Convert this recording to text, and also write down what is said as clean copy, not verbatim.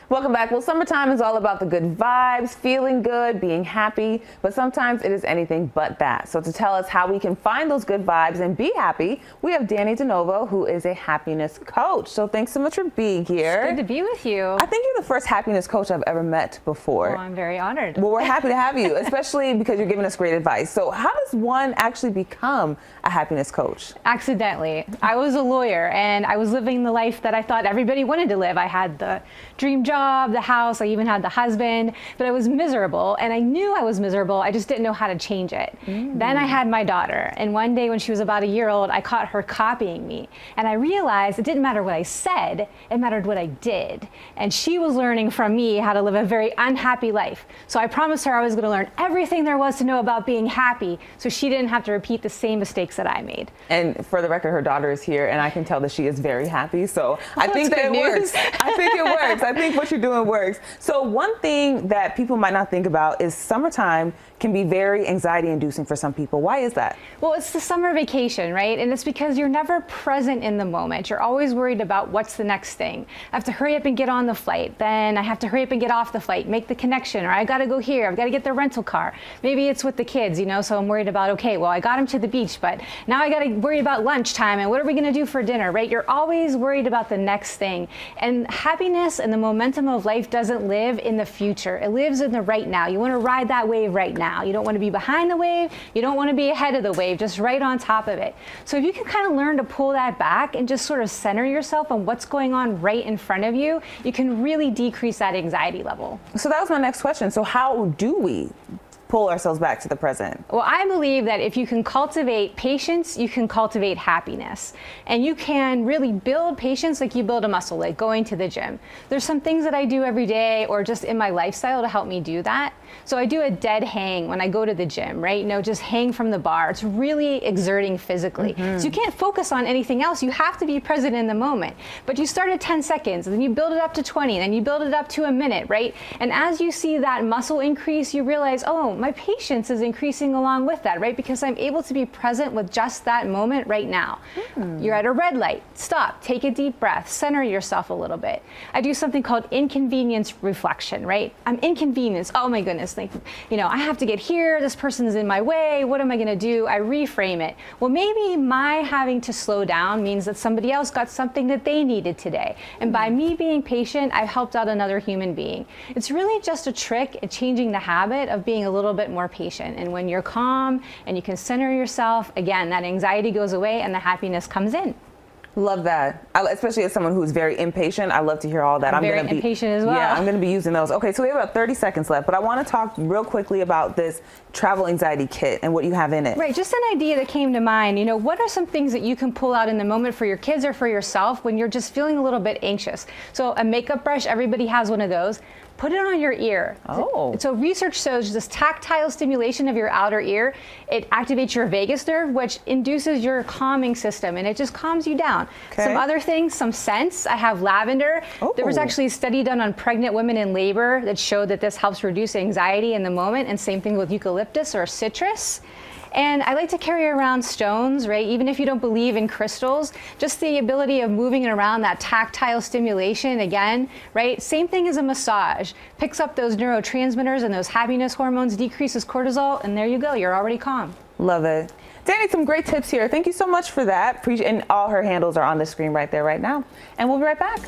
Welcome back. Well, summertime is all about the good vibes, feeling good, being happy, but sometimes it is anything but that. So to tell us how we can find those good vibes and be happy, we have Danny DeNovo, who is a happiness coach. So thanks so much for being here. It's good to be with you. I think you're the first happiness coach I've ever met before. Well, I'm very honored. Well, we're happy to have you, especially because you're giving us great advice. So how does one actually become a happiness coach? Accidentally. I was a lawyer and I was living the life that I thought everybody wanted to live. I had the dream job, the house, I even had the husband, but I was miserable and I knew I was miserable. I just didn't know how to change it. Then I had my daughter, and one day when she was about a year old, I caught her copying me, and I realized it didn't matter what I said, it mattered what I did. And she was learning from me how to live a very unhappy life. So I promised her I was going to learn everything there was to know about being happy so she didn't have to repeat the same mistakes that I made. And for the record, her daughter is here and I can tell that she is very happy. So I think that it works. I think it works. I think what you're doing works. So one thing that people might not think about is summertime can be very anxiety inducing for some people. Why is that? Well, it's the summer vacation, right? And it's because you're never present in the moment. You're always worried about what's the next thing. I have to hurry up and get on the flight. Then I have to hurry up and get off the flight, make the connection, or I got to go here. I've got to get the rental car. Maybe it's with the kids, so I'm worried about, okay, well, I got them to the beach, but now I got to worry about lunchtime and what are we going to do for dinner, right? You're always worried about the next thing. And happiness and the momentum of life doesn't live in the future. It lives in the right now. You want to ride that wave right now. You don't want to be behind the wave. You don't want to be ahead of the wave, just right on top of it. So if you can kind of learn to pull that back and just sort of center yourself on what's going on right in front of you, you can really decrease that anxiety level. So that was my next question. So how do we pull ourselves back to the present? Well, I believe that if you can cultivate patience, you can cultivate happiness. And you can really build patience like you build a muscle, like going to the gym. There's some things that I do every day or just in my lifestyle to help me do that. So I do a dead hang when I go to the gym, right? Just hang from the bar. It's really exerting physically. So you can't focus on anything else. You have to be present in the moment. But you start at 10 seconds, and then you build it up to 20, and then you build it up to a minute, right? And as you see that muscle increase, you realize, oh, my patience is increasing along with that, right? Because I'm able to be present with just that moment right now. You're at a red light. Stop. Take a deep breath. Center yourself a little bit. I do something called inconvenience reflection, right? I'm inconvenienced. Oh my goodness. I have to get here. This person's in my way. What am I going to do? I reframe it. Well, maybe my having to slow down means that somebody else got something that they needed today. And by me being patient, I've helped out another human being. It's really just a trick at changing the habit of being a little bit more patient. And when you're calm and you can center yourself, again, that anxiety goes away and the happiness comes in. Love that. Especially as someone who's very impatient, I love to hear all that. I'm very impatient as well. Yeah, I'm going to be using those. Okay, so we have about 30 seconds left, but I want to talk real quickly about this travel anxiety kit and what you have in it. Right, just an idea that came to mind. What are some things that you can pull out in the moment for your kids or for yourself when you're just feeling a little bit anxious? So a makeup brush, everybody has one of those. Put it on your ear. So research shows this tactile stimulation of your outer ear, it activates your vagus nerve, which induces your calming system, and it just calms you down. Some other things, some scents. I have lavender. There was actually a study done on pregnant women in labor that showed that this helps reduce anxiety in the moment, and same thing with eucalyptus or citrus. And I like to carry around stones, right? Even if you don't believe in crystals, just the ability of moving it around, that tactile stimulation again, right? Same thing as a massage. Picks up those neurotransmitters and those happiness hormones, decreases cortisol, and there you go, you're already calm. Love it. Danny, some great tips here. Thank you so much for that. And all her handles are on the screen right there right now. And we'll be right back.